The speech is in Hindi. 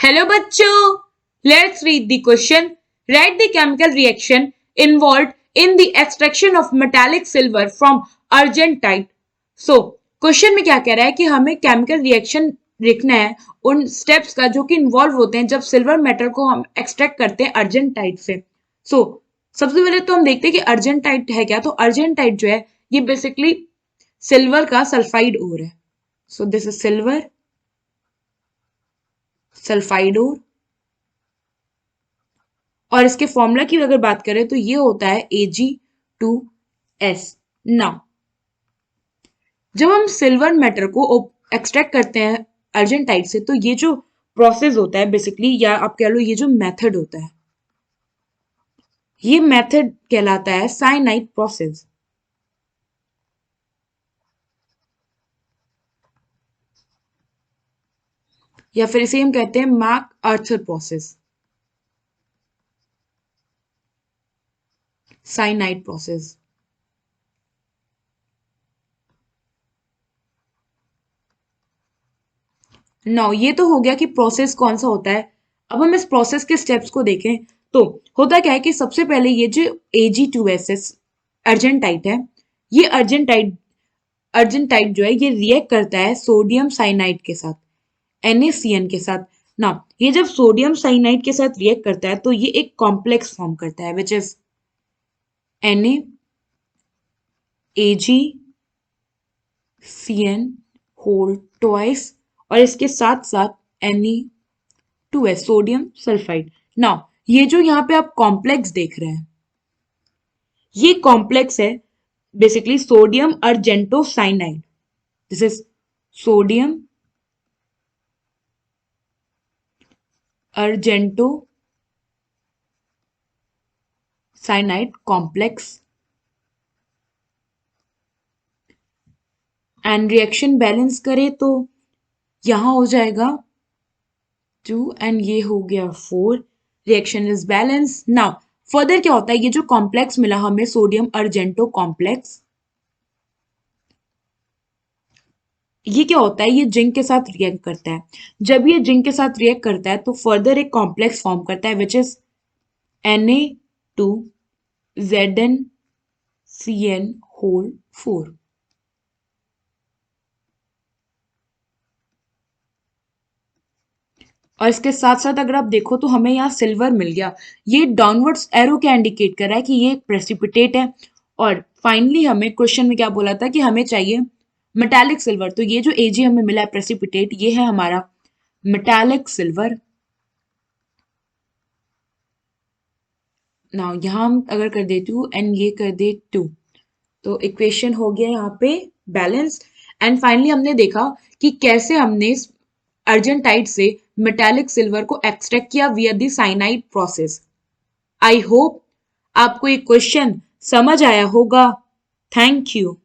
Hello bachcho, let's read the question. Write the chemical reaction involved in the extraction of metallic silver from argentite. So, question में क्या कह रहा है कि हमें केमिकल रिएक्शन लिखना है उन स्टेप्स का जो कि इन्वॉल्व होते हैं जब सिल्वर मेटल को हम एक्सट्रैक्ट करते हैं अर्जेंटाइट से. सबसे पहले तो हम देखते हैं कि अर्जेंटाइट है क्या. तो अर्जेंटाइट जो है ये बेसिकली सिल्वर का सल्फाइड ओर है. So this is silver sulphide ore. और इसके फॉर्मूला की अगर बात करें तो ये होता है Ag2S. नाउ जब हम सिल्वर मेटल को एक्सट्रैक्ट करते हैं अर्जेंटाइट से तो ये जो प्रोसेस होता है बेसिकली, या आप कह लो ये जो मेथड होता है, ये मेथड कहलाता है साइनाइड प्रोसेस. या फिर इसे हम कहते हैं MacArthur process, cyanide process. Now ये तो हो गया कि प्रोसेस कौन सा होता है. अब हम इस प्रोसेस के स्टेप्स को देखें तो होता क्या है कि सबसे पहले ये जो Ag2S अर्जेंटाइट है, ये अर्जेंटाइट जो है ये रिएक्ट करता है सोडियम साइनाइड के साथ, NaCN के साथ. ना ये जब सोडियम साइनाइड के साथ रिएक्ट करता है तो ये एक कॉम्प्लेक्स फॉर्म करता है which is NaAgCN whole twice और इसके साथ साथ Ne2S सोडियम सल्फाइड. नाउ ये जो यहाँ पे आप कॉम्प्लेक्स देख रहे हैं ये कॉम्प्लेक्स है basically sodium argentocyanide. This is sodium argentocyanide complex. And reaction balance करें तो यहां हो जाएगा 2 एंड ये हो गया 4. Reaction is balance. Now further क्या होता है, ये जो कॉम्प्लेक्स मिला हमें सोडियम अर्जेंटो कॉम्प्लेक्स, ये क्या होता है, ये जिंक के साथ रिएक्ट करता है. जब ये जिंक के साथ रिएक्ट करता है तो फर्दर एक कॉम्प्लेक्स फॉर्म करता है विच इज Na2ZnCN होल 4. और इसके साथ साथ अगर आप देखो तो हमें यहाँ सिल्वर मिल गया. ये डाउनवर्ड्स एरो क्या इंडिकेट कर रहा है कि ये एक प्रेसिपिटेट है. और फाइनली हमें क्वेश्चन में क्या बोला था कि हमें चाहिए मेटालिक सिल्वर. तो ये जो Ag हमें मिला है प्रेसिपिटेट, ये है हमारा मेटालिक सिल्वर. नाउ यहाँ हम अगर कर दे 2 एंड ये कर दे 2 तो इक्वेशन हो गया यहाँ पे बैलेंस. एंड फाइनली हमने देखा कि कैसे हमने अर्जेंटाइट से मेटालिक सिल्वर को एक्सट्रैक्ट किया विया the cyanide process. I hope आपको ये क्वेश्चन समझ आया होगा. Thank you.